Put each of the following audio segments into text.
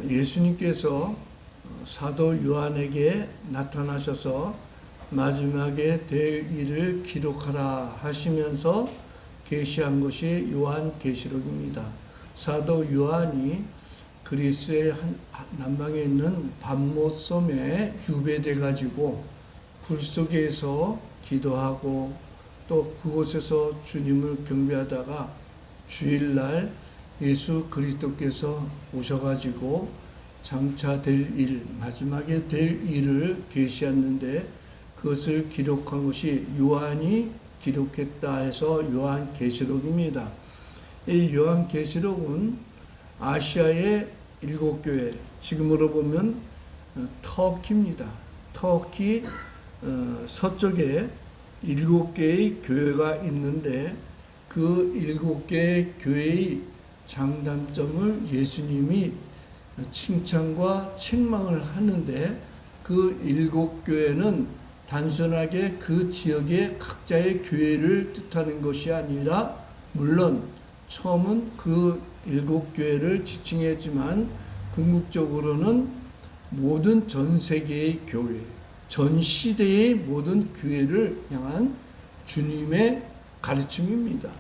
예수님께서 사도 요한에게 나타나셔서 마지막에 될 일을 기록하라 하시면서 계시한 것이 요한계시록입니다. 사도 요한이 그리스의 남방에 있는 밤못섬에 유배돼 가지고 불 속에서 기도하고 또 그곳에서 주님을 경배하다가 주일날 예수 그리스도께서 오셔가지고 장차 될 일, 마지막에 될 일을 계시했는데 그것을 기록한 것이 요한이 기록했다 해서 요한계시록입니다. 이 요한계시록은 아시아의 7교회, 지금으로 보면 터키입니다. 터키 서쪽에 7개의 교회가 있는데 그 7개의 교회의 장단점을 예수님이 칭찬과 책망을 하는데 그 7교회는 단순하게 그 지역의 각자의 교회를 뜻하는 것이 아니라 물론 처음은 그 7교회를 지칭했지만 궁극적으로는 모든 전 세계의 교회, 전 시대의 모든 교회를 향한 주님의 가르침입니다.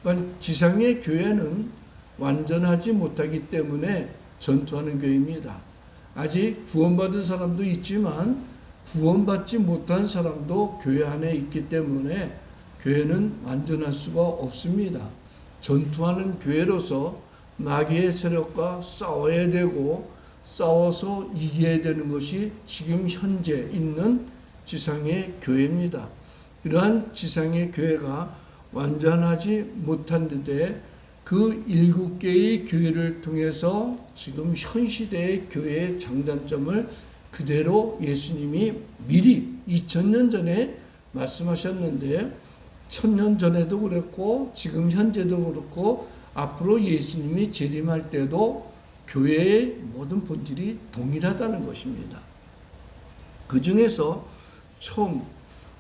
그러니까 지상의 교회는 완전하지 못하기 때문에 전투하는 교회입니다. 아직 구원받은 사람도 있지만 구원받지 못한 사람도 교회 안에 있기 때문에 교회는 완전할 수가 없습니다. 전투하는 교회로서 마귀의 세력과 싸워야 되고 싸워서 이겨야 되는 것이 지금 현재 있는 지상의 교회입니다. 이러한 지상의 교회가 완전하지 못한데 그 7개의 교회를 통해서 지금 현 시대의 교회의 장단점을 그대로 예수님이 미리 2000년 전에 말씀하셨는데 1000년 전에도 그랬고 지금 현재도 그렇고 앞으로 예수님이 재림할 때도 교회의 모든 본질이 동일하다는 것입니다. 그 중에서 처음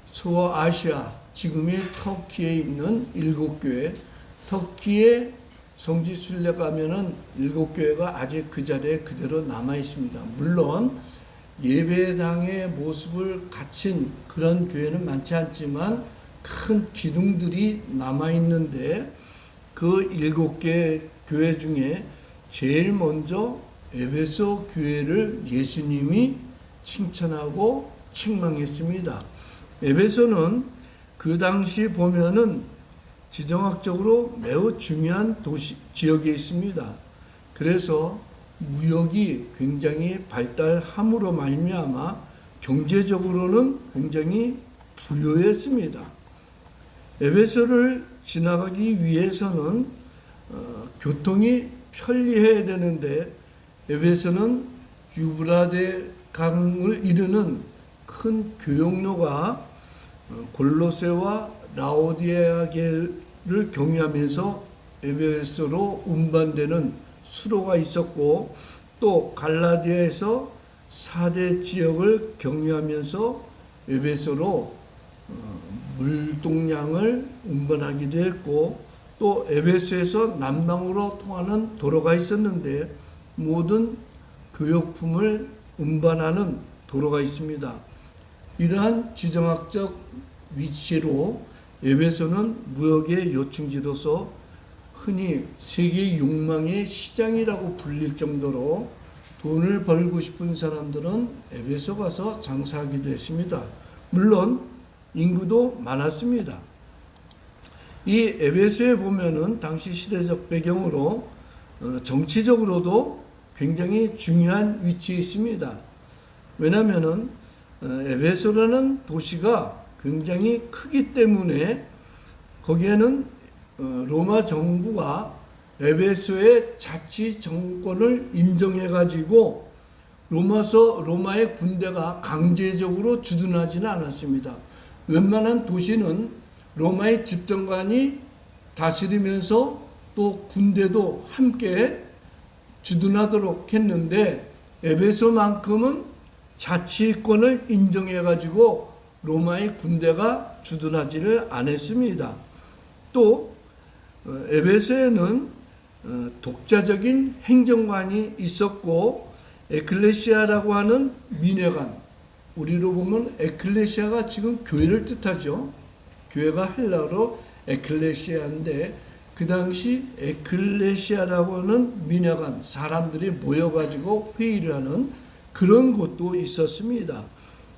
소아시아 지금의 터키에 있는 7교회, 터키의 성지 순례 가면은 7교회가 아직 그 자리에 그대로 남아 있습니다. 물론 예배당의 모습을 갖춘 그런 교회는 많지 않지만 큰 기둥들이 남아 있는데 그 7개 교회 중에 제일 먼저 에베소 교회를 예수님이 칭찬하고 책망했습니다. 에베소는 그 당시 보면은 지정학적으로 매우 중요한 지역에 있습니다. 그래서 무역이 굉장히 발달함으로 말미암아 경제적으로는 굉장히 부유했습니다. 에베소를 지나가기 위해서는 교통이 편리해야 되는데 에베소는 유브라데 강을 이르는 큰 교역로가 골로새와 라오디게를 경유하면서 에베소로 운반되는 수로가 있었고 또 갈라디아에서 4대 지역을 경유하면서 에베소로 물동량을 운반하기도 했고 또 에베소에서 남방으로 통하는 도로가 있었는데 모든 교역품을 운반하는 도로가 있습니다. 이러한 지정학적 위치로 에베소는 무역의 요충지로서 흔히 세계 욕망의 시장이라고 불릴 정도로 돈을 벌고 싶은 사람들은 에베소 가서 장사하기도 했습니다. 물론 인구도 많았습니다. 이 에베소에 보면은 당시 시대적 배경으로 정치적으로도 굉장히 중요한 위치에 있습니다. 왜냐하면은 에베소라는 도시가 굉장히 크기 때문에 거기에는 로마 정부가 에베소의 자치 정권을 인정해 가지고 로마의 군대가 강제적으로 주둔하지는 않았습니다. 웬만한 도시는 로마의 집정관이 다스리면서 또 군대도 함께 주둔하도록 했는데 에베소만큼은 자치권을 인정해 가지고 로마의 군대가 주둔하지를 않았습니다. 또 에베소에는 독자적인 행정관이 있었고, 에클레시아라고 하는 민회관, 우리로 보면 에클레시아가 지금 교회를 뜻하죠. 교회가 헬라어로 에클레시아인데, 그 당시 에클레시아라고 하는 민회관, 사람들이 모여가지고 회의를 하는 그런 곳도 있었습니다.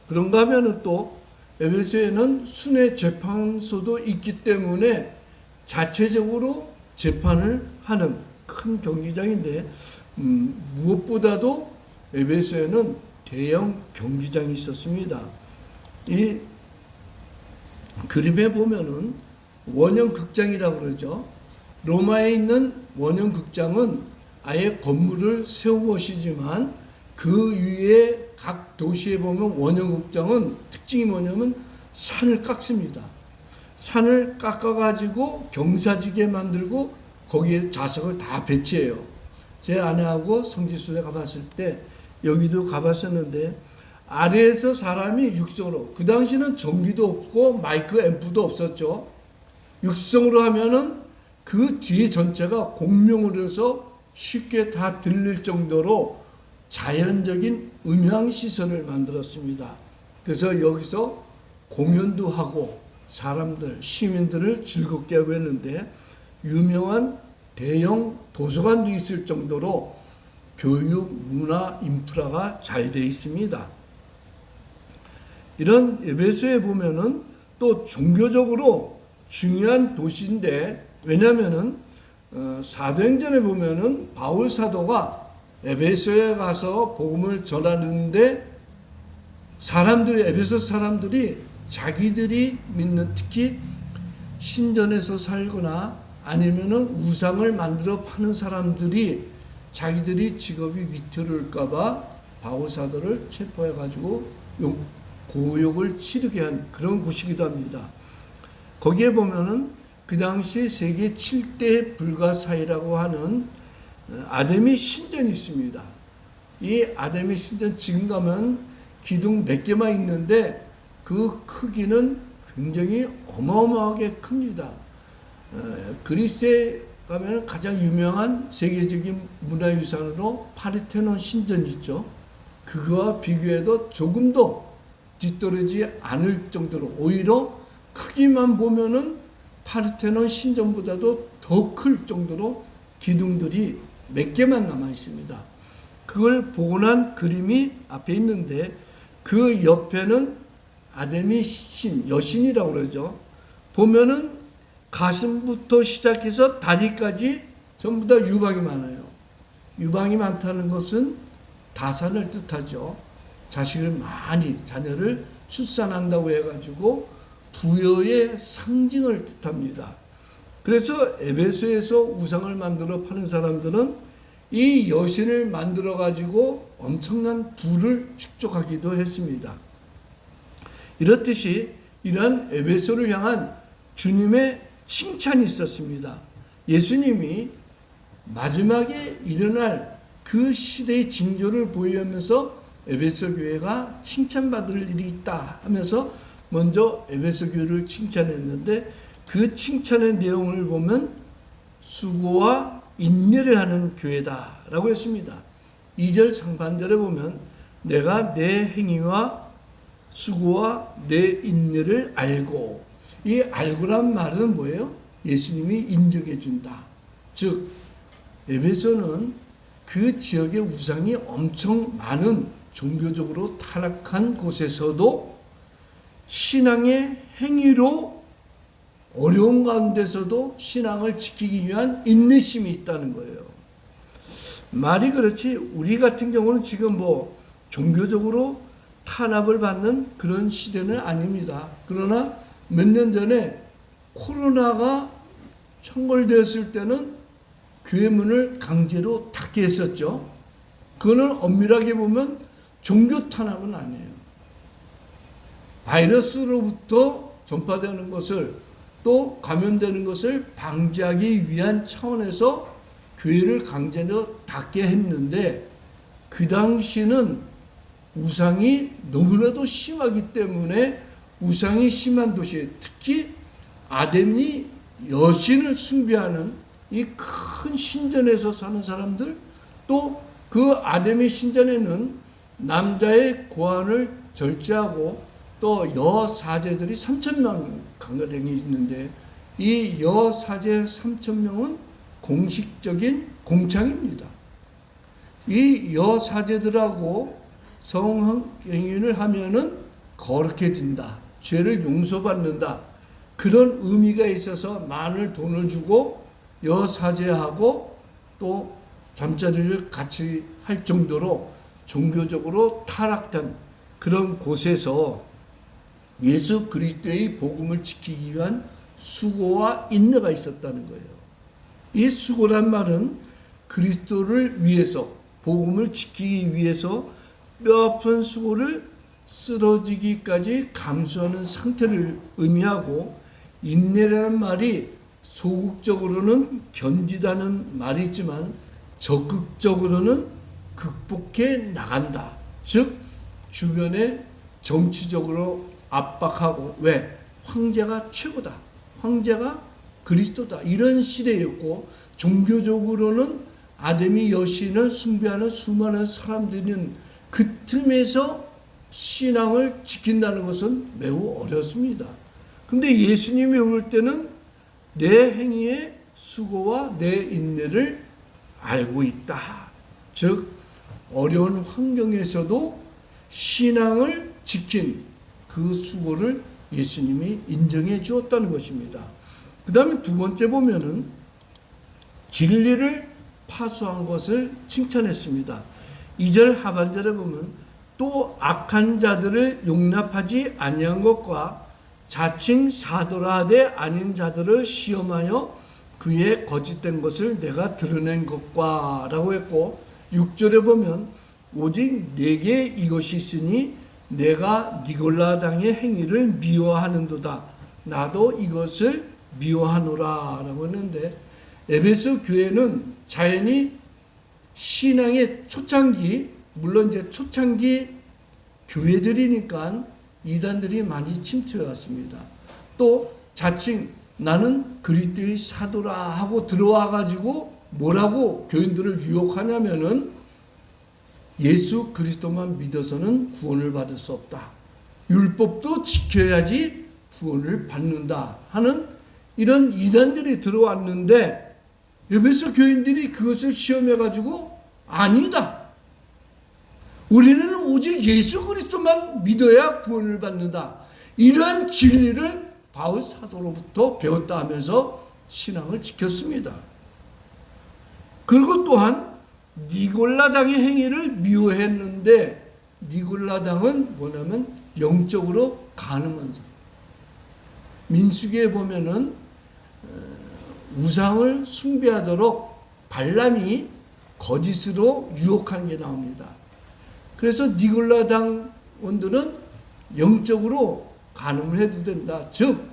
그런가 하면 또 에베소에는 순회 재판소도 있기 때문에 자체적으로 재판을 하는 큰 경기장인데, 무엇보다도 에베소에는 대형 경기장이 있었습니다. 이 그림에 보면은 원형 극장이라고 그러죠. 로마에 있는 원형 극장은 아예 건물을 세운 것이지만, 그 위에 각 도시에 보면 원형 극장은 특징이 뭐냐면 산을 깎습니다. 산을 깎아가지고 경사지게 만들고 거기에 좌석을 다 배치해요. 제 아내하고 성지순례 가봤을 때 여기도 가봤었는데, 아래에서 사람이 육성으로, 그 당시는 전기도 없고 마이크 앰프도 없었죠. 육성으로 하면은 그 뒤에 전체가 공명으로 해서 쉽게 다 들릴 정도로 자연적인 음향 시설을 만들었습니다. 그래서 여기서 공연도 하고 사람들, 시민들을 즐겁게 하고 했는데, 유명한 대형 도서관도 있을 정도로 교육, 문화, 인프라가 잘 돼 있습니다. 이런 에베소에 보면은 또 종교적으로 중요한 도시인데, 왜냐면은 사도행전에 보면은 바울 사도가 에베소에 가서 복음을 전하는데, 사람들이, 에베소 사람들이 자기들이 믿는, 특히 신전에서 살거나 아니면은 우상을 만들어 파는 사람들이 자기들이 직업이 위태로울까봐 바울 사도를 체포해가지고 고욕을 치르게 한 그런 곳이기도 합니다. 거기에 보면은 그 당시 세계 7대 불가사의라고 하는 아데미 신전이 있습니다. 이 아데미 신전 지금 가면 기둥 몇 개만 있는데 그 크기는 굉장히 어마어마하게 큽니다. 그리스에 가면 가장 유명한 세계적인 문화유산으로 파르테논 신전이 있죠. 그거와 비교해도 조금도 뒤떨어지지 않을 정도로, 오히려 크기만 보면은 파르테논 신전보다도 더 클 정도로 기둥들이 몇 개만 남아 있습니다. 그걸 복원한 그림이 앞에 있는데, 그 옆에는 아데미 신, 여신이라고 그러죠. 보면은 가슴부터 시작해서 다리까지 전부 다 유방이 많아요. 유방이 많다는 것은 다산을 뜻하죠. 자식을 많이, 자녀를 출산한다고 해가지고 부여의 상징을 뜻합니다. 그래서 에베소에서 우상을 만들어 파는 사람들은 이 여신을 만들어 가지고 엄청난 부를 축적하기도 했습니다. 이렇듯이 이러한 에베소를 향한 주님의 칭찬이 있었습니다. 예수님이 마지막에 일어날 그 시대의 징조를 보이면서 에베소 교회가 칭찬받을 일이 있다 하면서 먼저 에베소 교회를 칭찬했는데, 그 칭찬의 내용을 보면 수고와 인내를 하는 교회다라고 했습니다. 2절 상반절에 보면 내가 내 행위와 수고와 내 인내를 알고, 이 알고란 말은 뭐예요? 예수님이 인정해 준다. 즉 에베소는 그 지역의 우상이 엄청 많은, 종교적으로 타락한 곳에서도 신앙의 행위로 어려운 가운데서도 신앙을 지키기 위한 인내심이 있다는 거예요. 말이 그렇지 우리 같은 경우는 지금 뭐 종교적으로 탄압을 받는 그런 시대는 아닙니다. 그러나 몇 년 전에 코로나가 청결되었을 때는 교회 문을 강제로 닫게 했었죠. 그거는 엄밀하게 보면 종교 탄압은 아니에요. 바이러스로부터 전파되는 것을, 또 감염되는 것을 방지하기 위한 차원에서 교회를 강제로 닫게 했는데, 그 당시는 우상이 너무나도 심하기 때문에 우상이 심한 도시에, 특히 아데미 여신을 숭배하는 이 큰 신전에서 사는 사람들, 또 그 아담의 신전에는 남자의 고환을 절제하고 또 여사제들이 3,000명 강가량이 있는데, 이 여사제 3,000명은 공식적인 공창입니다. 이 여사제들하고 성행위를 하면은 거룩해진다, 죄를 용서받는다, 그런 의미가 있어서 많은 돈을 주고 여사제하고 또 잠자리를 같이 할 정도로 종교적으로 타락된 그런 곳에서 예수 그리스도의 복음을 지키기 위한 수고와 인내가 있었다는 거예요. 이 수고란 말은 그리스도를 위해서, 복음을 지키기 위해서 뼈아픈 수고를 쓰러지기까지 감수하는 상태를 의미하고, 인내라는 말이 소극적으로는 견디다는 말이지만 적극적으로는 극복해 나간다. 즉 주변에 정치적으로 압박하고, 왜? 황제가 최고다, 황제가 그리스도다, 이런 시대였고, 종교적으로는 아담이 여신을 숭배하는 수많은 사람들은 그 틈에서 신앙을 지킨다는 것은 매우 어렵습니다. 근데 예수님이 올 때는 내 행위의 수고와 내 인내를 알고 있다. 즉 어려운 환경에서도 신앙을 지킨 그 수고를 예수님이 인정해 주었다는 것입니다. 그 다음에 두 번째 보면은 진리를 파수한 것을 칭찬했습니다. 2절 하반절에 보면 또 악한 자들을 용납하지 아니한 것과 자칭 사도라 하되 아닌 자들을 시험하여 그의 거짓된 것을 내가 드러낸 것과 라고 했고, 6절에 보면 오직 내게 이것이 있으니 내가 니골라당의 행위를 미워하는도다, 나도 이것을 미워하노라 라고 했는데, 에베소 교회는 자연히 신앙의 초창기, 물론 이제 초창기 교회들이니까 이단들이 많이 침투해 왔습니다. 또 자칭 나는 그리스도의 사도라 하고 들어와 가지고 뭐라고 교인들을 유혹하냐면은 예수 그리스도만 믿어서는 구원을 받을 수 없다, 율법도 지켜야지 구원을 받는다 하는 이런 이단들이 들어왔는데, 에베소 교인들이 그것을 시험해 가지고 아니다, 우리는 오직 예수 그리스도만 믿어야 구원을 받는다, 이러한 진리를 바울 사도로부터 배웠다 하면서 신앙을 지켰습니다. 그리고 또한 니골라당의 행위를 미워했는데, 니골라당은 뭐냐면 영적으로 가늠한 사람. 민수기에 보면은 우상을 숭배하도록 발람이 거짓으로 유혹한 게 나옵니다. 그래서 니골라당원들은 영적으로 간음을 해도 된다. 즉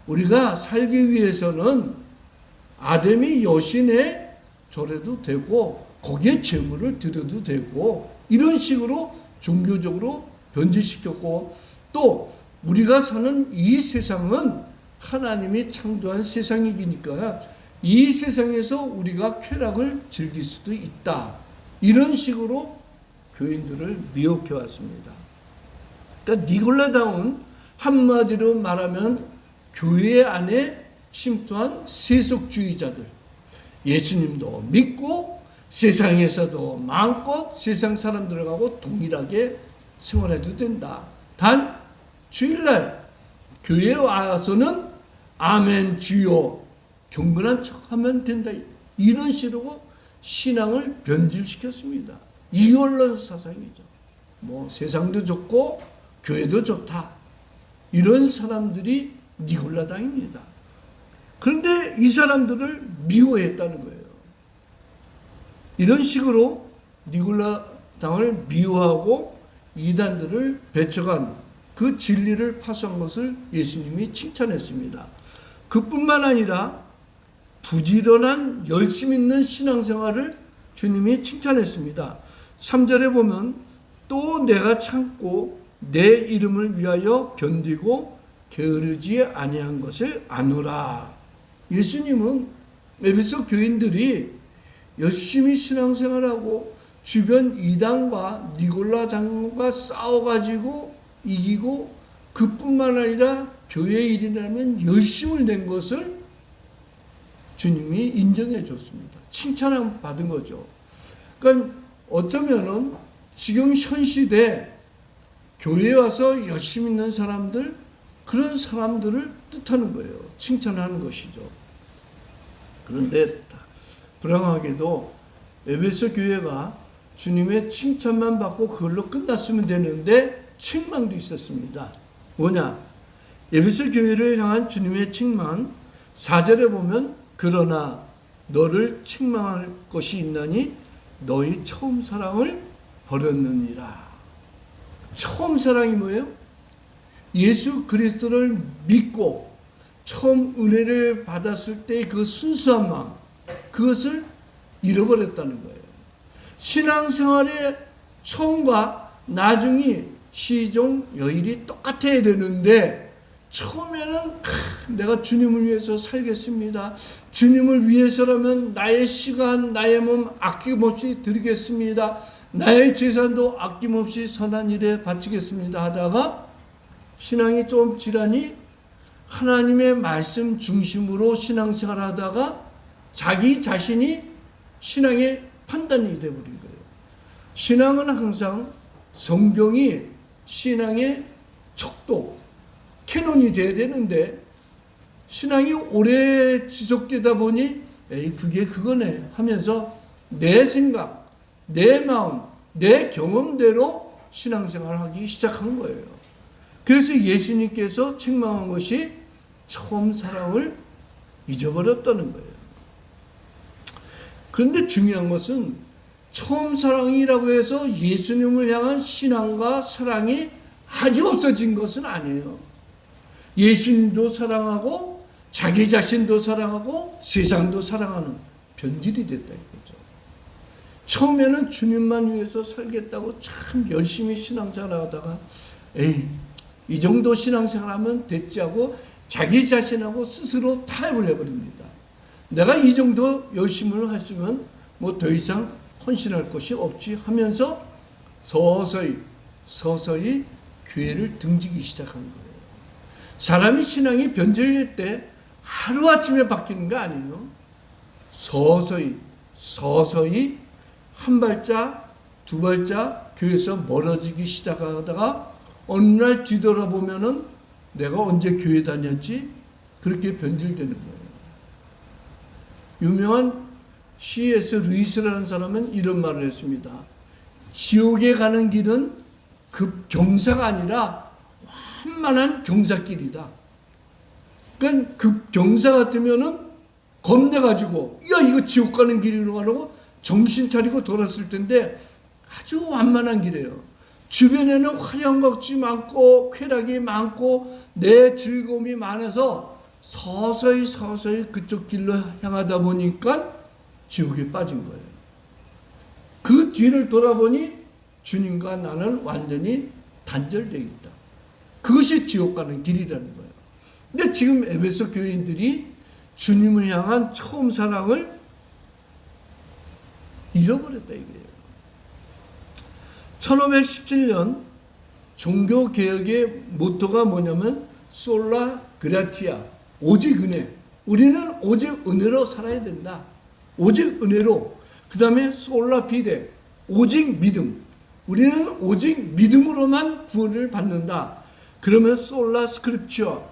우리가 살기 위해서는 아담이 여신에 절해도 되고 거기에 제물을 드려도 되고, 이런 식으로 종교적으로 변질시켰고, 또 우리가 사는 이 세상은 하나님이 창조한 세상이니까 이 세상에서 우리가 쾌락을 즐길 수도 있다, 이런 식으로 교인들을 미혹해 왔습니다. 그러니까 니골라당은 한마디로 말하면 교회 안에 침투한 세속주의자들, 예수님도 믿고 세상에서도 마음껏 세상 사람들하고 동일하게 생활해도 된다, 단 주일날 교회에 와서는 아멘 주여 경건한 척하면 된다, 이런 식으로 신앙을 변질시켰습니다. 이언론 사상이죠. 뭐 세상도 좋고 교회도 좋다, 이런 사람들이 니골라당입니다. 그런데 이 사람들을 미워했다는 거예요. 이런 식으로 니골라당을 미워하고 이단들을 배척한 그 진리를 파수한 것을 예수님이 칭찬했습니다. 그뿐만 아니라 부지런한 열심 있는 신앙생활을 주님이 칭찬했습니다. 3절에 보면 또 내가 참고 내 이름을 위하여 견디고 게으르지 아니한 것을 아노라. 예수님은 에베소 교인들이 열심히 신앙생활하고 주변 이단과 니골라 장로가 싸워가지고 이기고, 그뿐만 아니라 교회 일이라면 열심을 낸 것을 주님이 인정해 줬습니다. 칭찬을 받은 거죠. 그러니까 어쩌면은 지금 현 시대 교회에 와서 열심히 있는 사람들, 그런 사람들을 뜻하는 거예요. 칭찬하는 것이죠. 그런데 불행하게도 에베소 교회가 주님의 칭찬만 받고 그걸로 끝났으면 되는데 책망도 있었습니다. 뭐냐? 에베소 교회를 향한 주님의 책망 4절에 보면, 그러나 너를 책망할 것이 있나니 너희 처음 사랑을 버렸느니라. 처음 사랑이 뭐예요? 예수 그리스도를 믿고 처음 은혜를 받았을 때 그 순수한 마음, 그것을 잃어버렸다는 거예요. 신앙생활의 처음과 나중이 시종 여일이 똑같아야 되는데, 처음에는 내가 주님을 위해서 살겠습니다. 주님을 위해서라면 나의 시간, 나의 몸 아낌없이 드리겠습니다. 나의 재산도 아낌없이 선한 일에 바치겠습니다 하다가 신앙이 좀 지나니 하나님의 말씀 중심으로 신앙생활 하다가 자기 자신이 신앙의 판단이 되어버린 거예요. 신앙은 항상 성경이 신앙의 척도, 캐논이 돼야 되는데, 신앙이 오래 지속되다 보니 에이 그게 그거네 하면서 내 생각, 내 마음, 내 경험대로 신앙생활을 하기 시작한 거예요. 그래서 예수님께서 책망한 것이 처음 사랑을 잊어버렸다는 거예요. 그런데 중요한 것은 처음 사랑이라고 해서 예수님을 향한 신앙과 사랑이 아주 없어진 것은 아니에요. 예수님도 사랑하고 자기 자신도 사랑하고 세상도 사랑하는 변질이 됐다 이거죠. 처음에는 주님만 위해서 살겠다고 참 열심히 신앙생활 하다가 에이 이 정도 신앙생활하면 됐지 하고 자기 자신하고 스스로 타협을 해버립니다. 내가 이 정도 열심을 했으면 뭐 더 이상 헌신할 것이 없지 하면서 서서히 교회를 등지기 시작한 거예요. 사람이 신앙이 변질될 때 하루아침에 바뀌는 거 아니에요. 서서히 한 발짝 두 발짝 교회에서 멀어지기 시작하다가 어느 날 뒤돌아보면은 내가 언제 교회 다녔지? 그렇게 변질되는 거예요. 유명한 C.S. 루이스라는 사람은 이런 말을 했습니다. 지옥에 가는 길은 급경사가 아니라 완만한 경사길이다. 그러니까 급경사 같으면은 겁내가지고 야 이거 지옥 가는 길이라고 하고 정신 차리고 돌았을 텐데 아주 완만한 길이에요. 주변에는 화려한 것이 많고 쾌락이 많고 내 즐거움이 많아서 서서히 그쪽 길로 향하다 보니까 지옥에 빠진 거예요. 그 뒤를 돌아보니 주님과 나는 완전히 단절되어 있다. 그것이 지옥 가는 길이라는 거예요. 근데 지금 에베소 교인들이 주님을 향한 처음 사랑을 잃어버렸다 이거예요. 1517년 종교개혁의 모토가 뭐냐면 솔라 그라티아, 오직 은혜. 우리는 오직 은혜로 살아야 된다. 오직 은혜로. 그 다음에 솔라 피데, 오직 믿음. 우리는 오직 믿음으로만 구원을 받는다. 그러면 솔라 스크립처,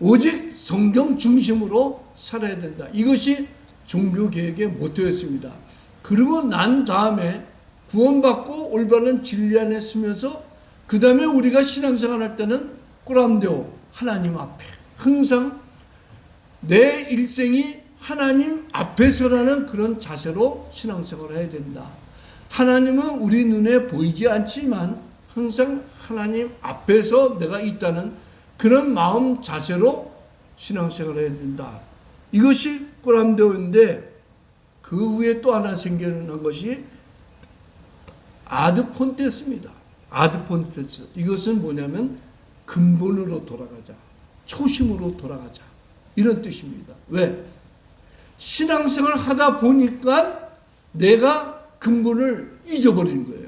오직 성경 중심으로 살아야 된다. 이것이 종교개혁의 모토였습니다. 그러고 난 다음에 구원받고 올바른 진리 안에 쓰면서 그 다음에 우리가 신앙생활 할 때는 꾸람데오, 하나님 앞에 항상 내 일생이 하나님 앞에서라는 그런 자세로 신앙생활을 해야 된다. 하나님은 우리 눈에 보이지 않지만 항상 하나님 앞에서 내가 있다는 그런 마음 자세로 신앙생활을 해야 된다. 이것이 꾸람데오인데 그 후에 또 하나 생겨난 것이 아드폰테스입니다. 아드폰테스. 이것은 뭐냐면 근본으로 돌아가자. 초심으로 돌아가자. 이런 뜻입니다. 왜? 신앙생활 하다 보니까 내가 근본을 잊어버린 거예요.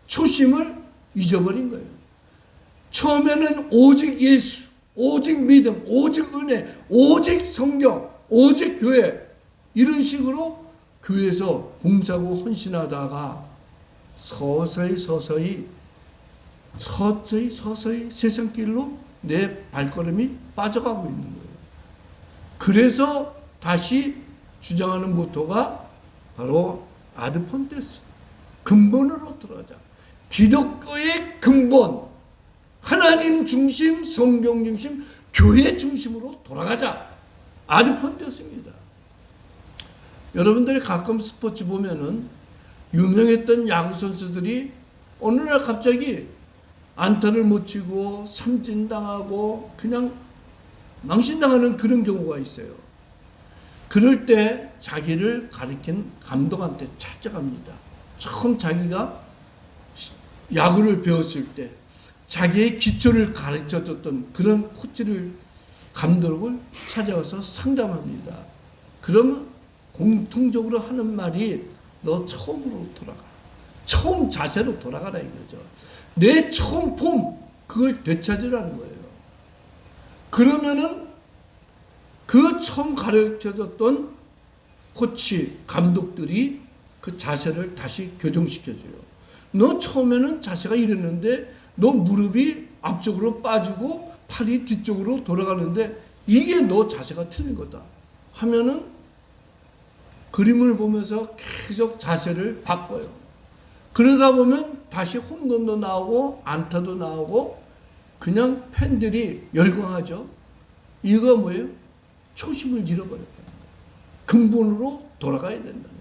초심을 잊어버린 거예요. 처음에는 오직 예수, 오직 믿음, 오직 은혜, 오직 성경, 오직 교회, 이런 식으로 교회에서 봉사하고 헌신하다가 서서히 세상길로 내 발걸음이 빠져가고 있는 거예요. 그래서 다시 주장하는 모토가 바로 아드폰테스, 근본으로 돌아가자. 기독교의 근본, 하나님 중심, 성경 중심, 교회 중심으로 돌아가자. 아드폰테스입니다. 여러분들이 가끔 스포츠 보면은 유명했던 야구 선수들이 어느 날 갑자기 안타를 못 치고 삼진당하고 그냥 망신당하는 그런 경우가 있어요. 그럴 때 자기를 가리킨 감독한테 찾아갑니다. 처음 자기가 야구를 배웠을 때 자기의 기초를 가르쳐줬던 그런 코치를, 감독을 찾아가서 상담합니다. 그러면 공통적으로 하는 말이 너 처음으로 돌아가. 처음 자세로 돌아가라 이거죠. 내 처음 폼, 그걸 되찾으라는 거예요. 그러면은 그 처음 가르쳐줬던 코치, 감독들이 그 자세를 다시 교정시켜줘요. 너 처음에는 자세가 이랬는데 너 무릎이 앞쪽으로 빠지고 팔이 뒤쪽으로 돌아가는데 이게 너 자세가 틀린 거다 하면은 그림을 보면서 계속 자세를 바꿔요. 그러다 보면 다시 홈런도 나오고 안타도 나오고 그냥 팬들이 열광하죠. 이거 뭐예요? 초심을 잃어버렸다는 거예요. 근본으로 돌아가야 된다는 거예요.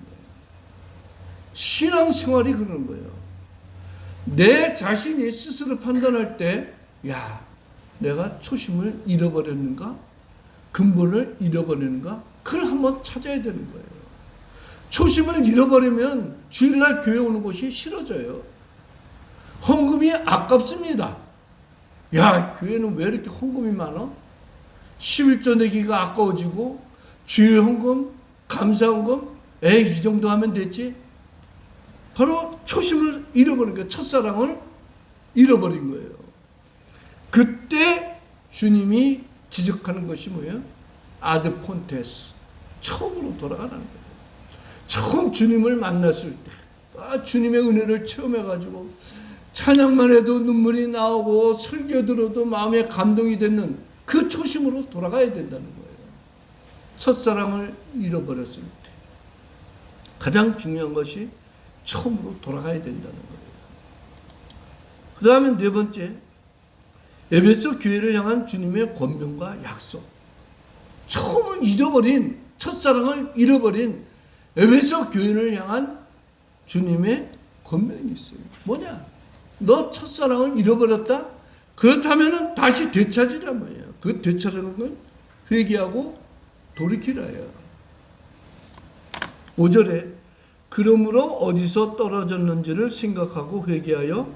신앙생활이 그런 거예요. 내 자신이 스스로 판단할 때, 야, 내가 초심을 잃어버렸는가? 근본을 잃어버렸는가? 그걸 한번 찾아야 되는 거예요. 초심을 잃어버리면 주일날 교회 오는 것이 싫어져요. 헌금이 아깝습니다. 야, 교회는 왜 이렇게 헌금이 많아? 11조 내기가 아까워지고 주일 헌금, 감사 헌금, 이 정도 하면 됐지? 바로 초심을 잃어버린 거예요. 첫사랑을 잃어버린 거예요. 그때 주님이 지적하는 것이 뭐예요? 아드폰테스, 처음으로 돌아가라는 거예요. 처음 주님을 만났을 때, 주님의 은혜를 체험해가지고 찬양만 해도 눈물이 나오고 설교 들어도 마음에 감동이 되는 그 초심으로 돌아가야 된다는 거예요. 첫사랑을 잃어버렸을 때 가장 중요한 것이 처음으로 돌아가야 된다는 거예요. 그 다음에 네 번째, 에베소 교회를 향한 주님의 권면과 약속. 처음을 잃어버린, 첫사랑을 잃어버린 에베소 교회를 향한 주님의 권면이 있어요. 뭐냐? 너 첫사랑을 잃어버렸다? 그렇다면 다시 되찾으란 말이에요. 그 되찾는 건 회개하고 돌이키라예요. 5절에 그러므로 어디서 떨어졌는지를 생각하고 회개하여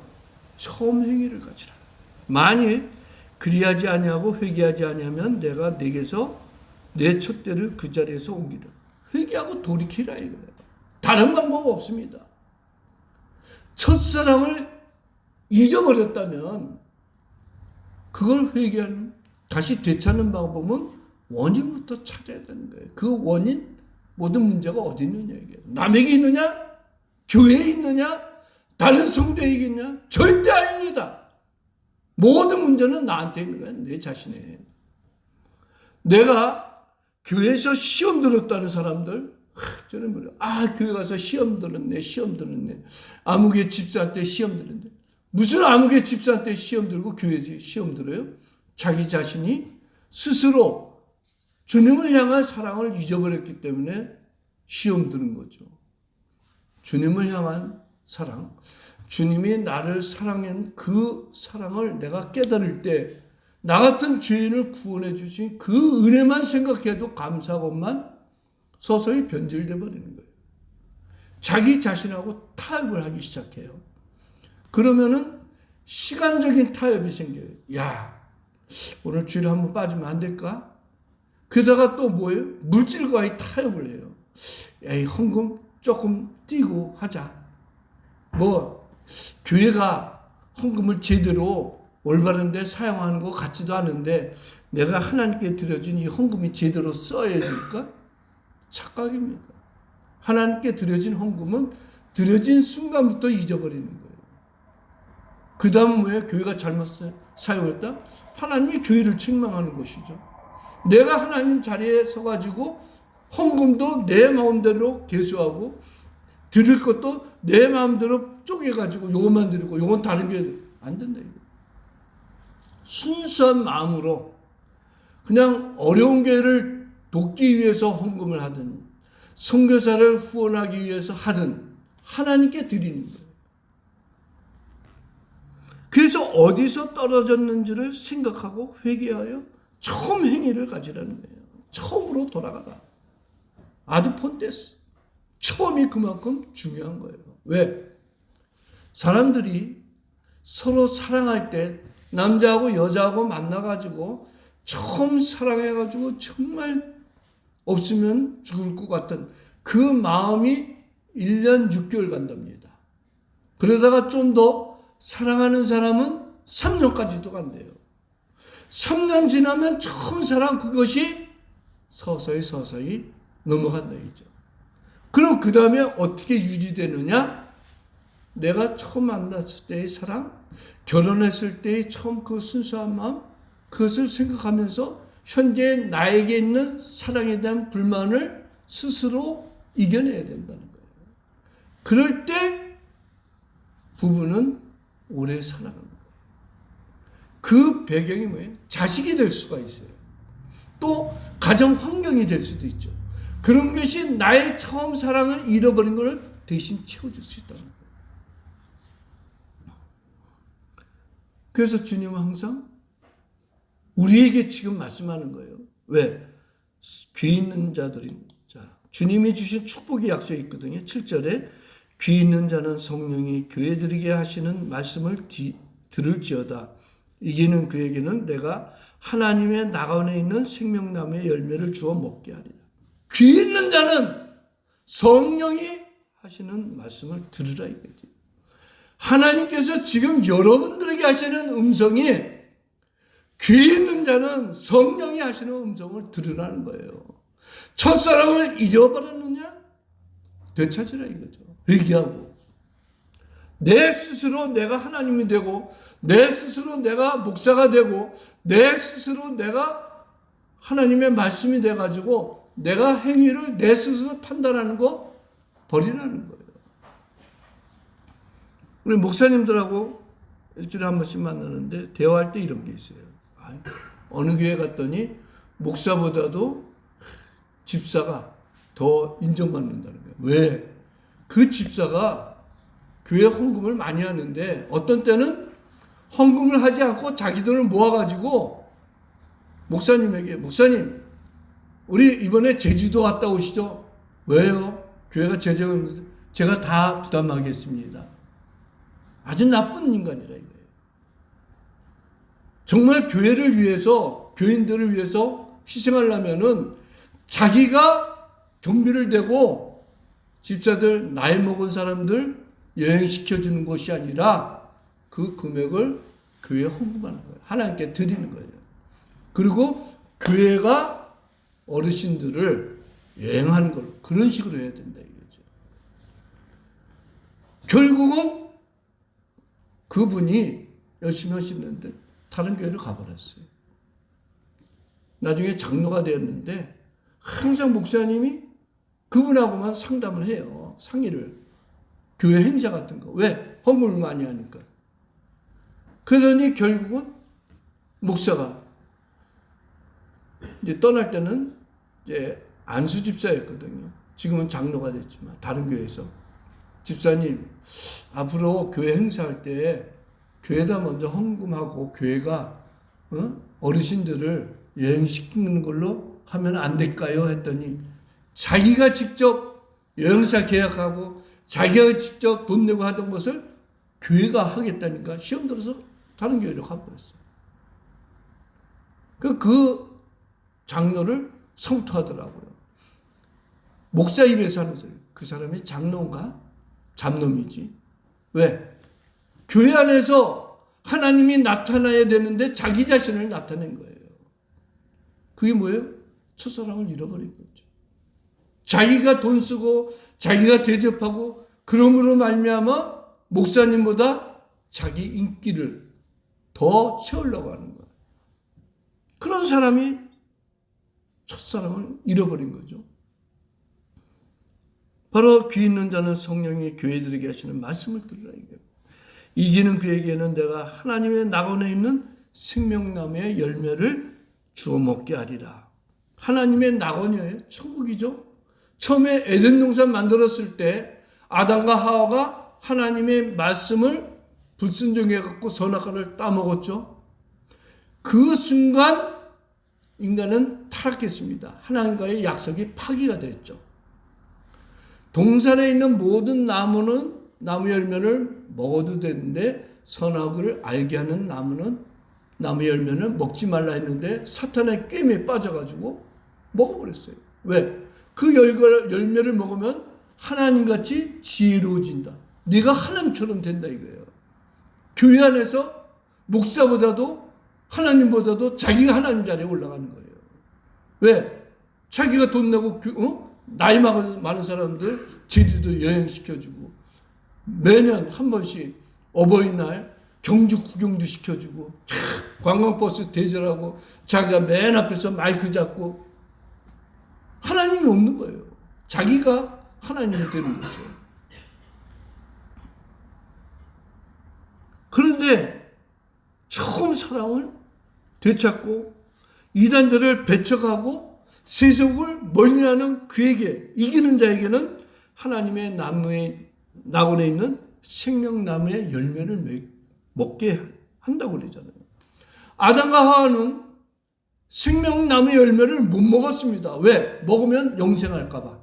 처음 행위를 가지라. 만일 그리하지 아니하고 회개하지 아니하면 내가 내게서 내 촛대를 그 자리에서 옮기라. 회개하고 돌이키라 이거예요. 다른 방법 없습니다. 첫사랑을 잊어버렸다면 그걸 회개하는, 다시 되찾는 방법은 원인부터 찾아야 되는 거예요. 그 원인, 모든 문제가 어디 있느냐 이게. 남에게 있느냐? 교회에 있느냐? 다른 성도에 있느냐? 절대 아닙니다. 모든 문제는 나한테 있는 거야. 내 자신에. 내가 교회에서 시험 들었다는 사람들, 저는 뭐래? 교회 가서 시험 들었네. 아무개 집사한테 시험 들었네. 무슨 아무개 집사한테 시험 들고 교회에서 시험 들어요? 자기 자신이 스스로 주님을 향한 사랑을 잊어버렸기 때문에 시험 드는 거죠. 주님을 향한 사랑, 주님이 나를 사랑한 그 사랑을 내가 깨달을 때 나 같은 죄인을 구원해 주신 그 은혜만 생각해도 감사하고만 서서히 변질돼 버리는 거예요. 자기 자신하고 타협을 하기 시작해요. 그러면은 시간적인 타협이 생겨요. 야, 오늘 주일에 한번 빠지면 안 될까? 그러다가 또 뭐예요? 물질과의 타협을 해요. 에이, 헌금 조금 띄고 하자. 뭐 교회가 헌금을 제대로 올바른 데 사용하는 것 같지도 않은데 내가 하나님께 드려진 이 헌금이 제대로 써야 될까? 착각입니다. 하나님께 드려진 헌금은 드려진 순간부터 잊어버리는 거예요. 그 다음은 뭐예요? 교회가 잘못 사용했다? 하나님이 교회를 책망하는 것이죠. 내가 하나님 자리에 서가지고 헌금도 내 마음대로 개수하고 드릴 것도 내 마음대로 쪼개가지고 요것만 드리고 요건 다른 게 안 된다. 이거. 순수한 마음으로 그냥 어려운 교회를 돕기 위해서 헌금을 하든 선교사를 후원하기 위해서 하든 하나님께 드리는 거예요. 그래서 어디서 떨어졌는지를 생각하고 회개하여 처음 행위를 가지라는 거예요. 처음으로 돌아가라. 아드폰테스. 처음이 그만큼 중요한 거예요. 왜? 사람들이 서로 사랑할 때 남자하고 여자하고 만나가지고 처음 사랑해가지고 정말 없으면 죽을 것 같은 그 마음이 1년 6개월 간답니다. 그러다가 좀 더 사랑하는 사람은 3년까지도 간대요. 3년 지나면 처음 사랑 그것이 서서히 넘어간다 이죠. 그럼 그 다음에 어떻게 유지되느냐? 내가 처음 만났을 때의 사랑, 결혼했을 때의 처음 그 순수한 마음, 그것을 생각하면서 현재 나에게 있는 사랑에 대한 불만을 스스로 이겨내야 된다는 거예요. 그럴 때 부부는 오래 살아가는 거예요. 그 배경이 뭐예요? 자식이 될 수가 있어요. 또 가정 환경이 될 수도 있죠. 그런 것이 나의 처음 사랑을 잃어버린 걸 대신 채워줄 수 있다는 거예요. 그래서 주님은 항상 우리에게 지금 말씀하는 거예요. 왜? 귀 있는 자들이, 주님이 주신 축복의 약속이 있거든요. 7절에 귀 있는 자는 성령이 교회들에게 하시는 말씀을 들을지어다. 이기는 그에게는 내가 하나님의 나간에 있는 생명나무의 열매를 주어 먹게 하리라. 귀 있는 자는 성령이 하시는 말씀을 들으라 이거지. 하나님께서 지금 여러분들에게 하시는 음성이 귀 있는 자는 성령이 하시는 음성을 들으라는 거예요. 첫사랑을 잃어버렸느냐? 되찾으라 이거죠. 회개하고 내 스스로 내가 하나님이 되고 내 스스로 내가 목사가 되고 내 스스로 내가 하나님의 말씀이 돼가지고 내가 행위를 내 스스로 판단하는 거 버리라는 거예요. 우리 목사님들하고 일주일에 한 번씩 만나는데 대화할 때 이런 게 있어요. 어느 교회 갔더니 목사보다도 집사가 더 인정받는다는 거예요. 왜? 그 집사가 교회 헌금을 많이 하는데 어떤 때는 헌금을 하지 않고 자기 돈을 모아가지고 목사님에게 목사님 우리 이번에 제주도 갔다 오시죠. 왜요? 교회가 재정을 제가 다 부담하겠습니다. 아주 나쁜 인간이라 이거예요. 정말 교회를 위해서 교인들을 위해서 희생하려면은 자기가 경비를 대고 집사들 나이 먹은 사람들 여행시켜주는 것이 아니라 그 금액을 교회에 헌금하는 거예요. 하나님께 드리는 거예요. 그리고 교회가 어르신들을 여행하는 걸 그런 식으로 해야 된다 이거죠. 결국은 그분이 열심히 하시는데 다른 교회를 가버렸어요. 나중에 장로가 되었는데 항상 목사님이 그분하고만 상담을 해요. 상의를. 교회 행사 같은 거. 왜? 헌금을 많이 하니까. 그러더니 결국은 목사가 이제 떠날 때는 이제 안수 집사였거든요. 지금은 장로가 됐지만 다른 교회에서 집사님 앞으로 교회 행사할 때 교회에다 먼저 헌금하고 교회가 어르신들을 여행시키는 걸로 하면 안 될까요? 했더니 자기가 직접 여행사 계약하고 자기가 직접 돈 내고 하던 것을 교회가 하겠다니까 시험 들어서 다른 교회로 가버렸어요. 그 장로를 성토하더라고요. 목사 입에서 하는 소리. 그 사람이 장로인가? 잡놈이지. 왜? 교회 안에서 하나님이 나타나야 되는데 자기 자신을 나타낸 거예요. 그게 뭐예요? 첫사랑을 잃어버린 거죠. 자기가 돈 쓰고 자기가 대접하고 그러므로 말미암아 목사님보다 자기 인기를 더 채우려고 하는 거예요. 그런 사람이 첫사랑을 잃어버린 거죠. 바로 귀 있는 자는 성령이 교회들에게 하시는 말씀을 들으라 이거예요. 이기는 그에게는 내가 하나님의 낙원에 있는 생명나무의 열매를 주워 먹게 하리라. 하나님의 낙원이에요. 천국이죠. 처음에 에덴 동산 만들었을 때 아담과 하와가 하나님의 말씀을 불순종해 갖고 선악과를 따먹었죠. 그 순간 인간은 타락했습니다. 하나님과의 약속이 파기가 됐죠. 동산에 있는 모든 나무는 나무 열매를 먹어도 되는데 선악을 알게 하는 나무 열매는 먹지 말라 했는데 사탄의 꾀임에 빠져가지고 먹어버렸어요. 왜? 그 열매를 먹으면 하나님같이 지혜로워진다. 네가 하나님처럼 된다 이거예요. 교회 안에서 목사보다도 하나님보다도 자기가 하나님 자리에 올라가는 거예요. 왜? 자기가 돈 내고 나이 많은 사람들 제주도 여행시켜주고 매년 한 번씩 어버이날 경주 구경도 시켜주고 관광버스 대절하고 자기가 맨 앞에서 마이크 잡고 하나님이 없는 거예요. 자기가 하나님이 되는 거죠. 그런데 처음 사랑을 되찾고 이단들을 배척하고 세속을 멀리하는 그에게 이기는 자에게는 하나님의 낙원에 있는 생명나무의 열매를 먹게 한다고 그러잖아요. 아담과 하와는 생명나무 열매를 못 먹었습니다. 왜? 먹으면 영생할까 봐.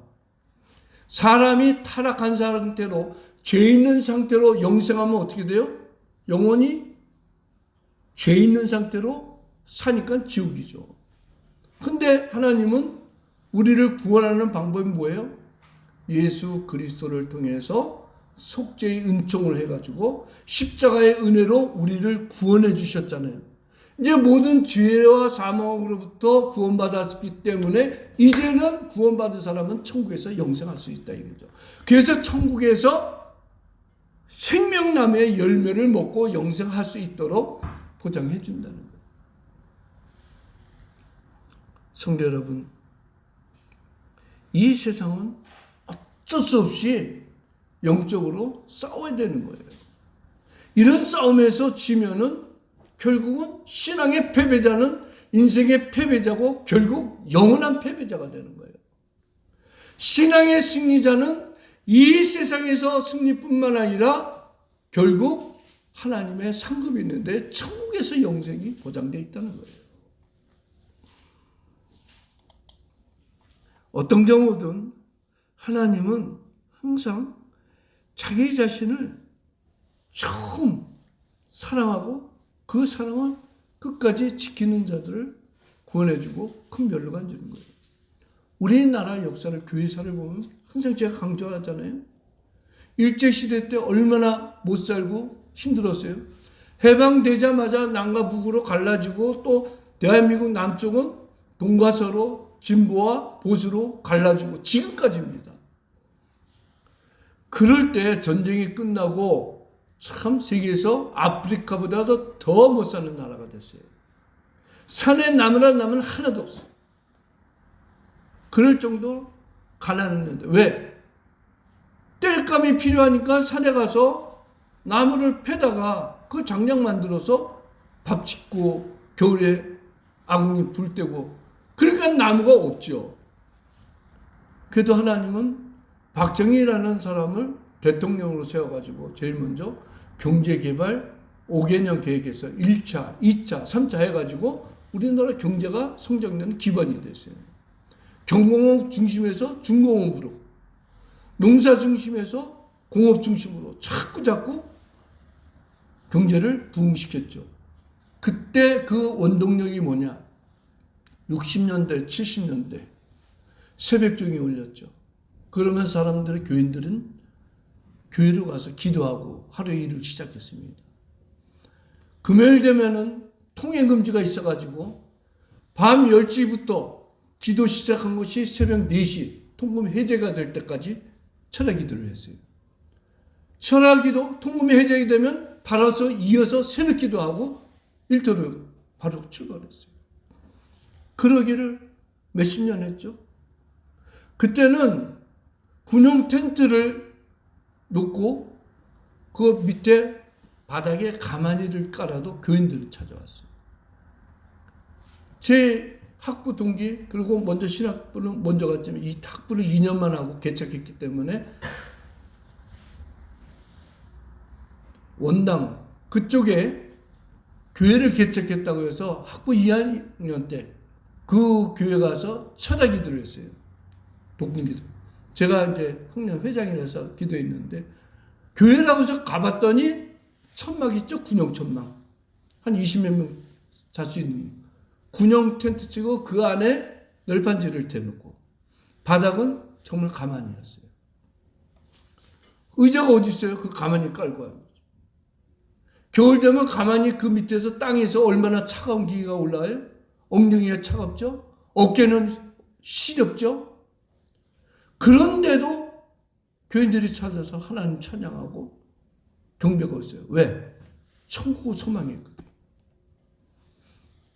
사람이 타락한 상태로 죄 있는 상태로 영생하면 어떻게 돼요? 영원히 죄 있는 상태로 사니까 지옥이죠. 근데 하나님은 우리를 구원하는 방법이 뭐예요? 예수 그리스도를 통해서 속죄의 은총을 해가지고 십자가의 은혜로 우리를 구원해 주셨잖아요. 이제 모든 죄와 사망으로부터 구원받았기 때문에 이제는 구원받은 사람은 천국에서 영생할 수 있다 이거죠. 그래서 천국에서 생명나무의 열매를 먹고 영생할 수 있도록 보장해 준다는 거예요. 성도 여러분, 이 세상은 어쩔 수 없이 영적으로 싸워야 되는 거예요. 이런 싸움에서 지면은 결국은 신앙의 패배자는 인생의 패배자고 결국 영원한 패배자가 되는 거예요. 신앙의 승리자는 이 세상에서 승리뿐만 아니라 결국 하나님의 상급이 있는데 천국에서 영생이 보장되어 있다는 거예요. 어떤 경우든 하나님은 항상 자기 자신을 처음 사랑하고 그 사랑을 끝까지 지키는 자들을 구원해주고 큰 별로 만드는 거예요. 우리나라 역사를, 교회사를 보면 항상 제가 강조하잖아요. 일제시대 때 얼마나 못 살고 힘들었어요. 해방되자마자 남과 북으로 갈라지고 또 대한민국 남쪽은 동과 서로 진보와 보수로 갈라지고 지금까지입니다. 그럴 때 전쟁이 끝나고 참 세계에서 아프리카보다도 더 못 사는 나라가 됐어요. 산에 나무란 나무는 하나도 없어요. 그럴 정도 가난했는데 왜? 땔감이 필요하니까 산에 가서 나무를 패다가 그 장작 만들어서 밥 짓고 겨울에 아궁이 불 때고 그러니까 나무가 없죠. 그래도 하나님은 박정희라는 사람을 대통령으로 세워가지고 제일 먼저 경제개발 5개년 계획에서 1차, 2차, 3차 해가지고 우리나라 경제가 성장되는 기반이 됐어요. 경공업 중심에서 중공업으로, 농사 중심에서 공업 중심으로 자꾸 경제를 부흥시켰죠. 그때 그 원동력이 뭐냐? 60년대, 70년대 새벽종이 울렸죠. 그러면 사람들의 교인들은 교회로 가서 기도하고 하루의 일을 시작했습니다. 금요일 되면은 통행 금지가 있어가지고 밤 10시부터 기도 시작한 것이 새벽 4시 통금 해제가 될 때까지 철야 기도를 했어요. 철야 기도 통금이 해제가 되면 바로 이어서 새벽 기도하고 일터로 바로 출발했어요. 그러기를 몇십 년 했죠. 그때는 군용 텐트를 놓고 그 밑에 바닥에 가마니를 깔아도 교인들은 찾아왔어요. 제 학부 동기 그리고 먼저 신학부는 먼저 갔지만 이 학부를 2년만 하고 개척했기 때문에 원당 그쪽에 교회를 개척했다고 해서 학부 2학년 때 그 교회 가서 철야 기도를 했어요. 복음기도. 제가 이제 흥년 회장이라서 기도했는데 교회라고 해서 가봤더니 천막 있죠? 군용 천막. 한 20몇 명 잘 수 있는 군용 텐트 치고 그 안에 널판지를 대놓고 바닥은 정말 가만히였어요. 의자가 어디 있어요? 그 가만히 깔고 하는 거죠. 겨울 되면 가만히 그 밑에서 땅에서 얼마나 차가운 기가 올라와요? 엉덩이가 차갑죠? 어깨는 시렵죠? 그런데도 교인들이 찾아서 하나님 찬양하고 경배가 있어요. 왜? 천국을 소망했거든요.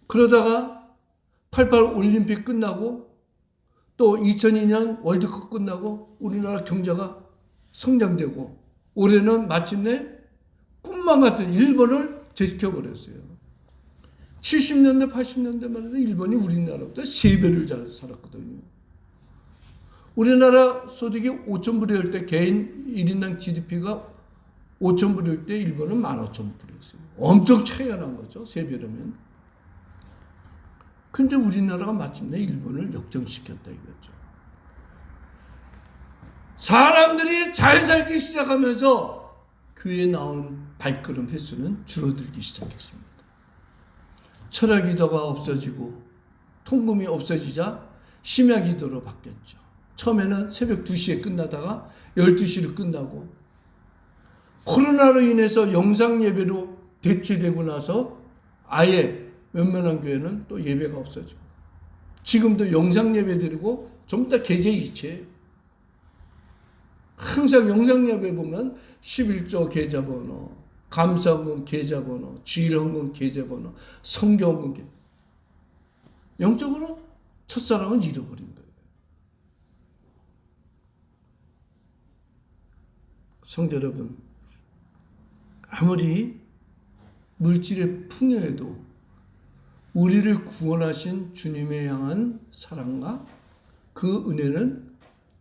그러다가 88 올림픽 끝나고 또 2002년 월드컵 끝나고 우리나라 경제가 성장되고 올해는 마침내 꿈만 같은 일본을 제지켜버렸어요. 70년대 80년대만 해도 일본이 우리나라보다 3배를 잘 살았거든요. 우리나라 소득이 5,000불일 때 개인 1인당 GDP가 5,000불일 때 일본은 15,000불이었어요. 엄청 차이가 난 거죠. 3배라면. 근데 우리나라가 마침내 일본을 역전시켰다 이거죠. 사람들이 잘 살기 시작하면서 교회에 나온 발걸음 횟수는 줄어들기 시작했습니다. 철야 기도가 없어지고 통금이 없어지자 심야 기도로 바뀌었죠. 처음에는 새벽 2시에 끝나다가 12시로 끝나고 코로나로 인해서 영상 예배로 대체되고 나서 아예 웬만한 교회는 또 예배가 없어지고 지금도 영상 예배 드리고 전부 다 계좌이체예요. 항상 영상 예배 보면 11조 계좌번호, 감사헌금 계좌번호, 주일헌금 계좌번호, 성교헌금 계좌. 영적으로 첫사랑은 잃어버린 거예요. 성도 여러분, 아무리 물질의 풍요에도 우리를 구원하신 주님에 향한 사랑과 그 은혜는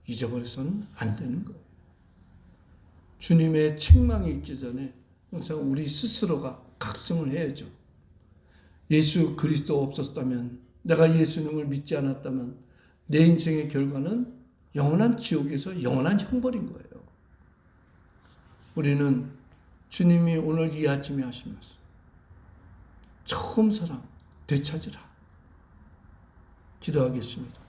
잊어버려서는 안 되는 거예요. 주님의 책망이 있기 전에 항상 우리 스스로가 각성을 해야죠. 예수 그리스도 없었다면, 내가 예수님을 믿지 않았다면 내 인생의 결과는 영원한 지옥에서 영원한 형벌인 거예요. 우리는 주님이 오늘 이 아침에 하신 말씀, 처음 사랑 되찾으라. 기도하겠습니다.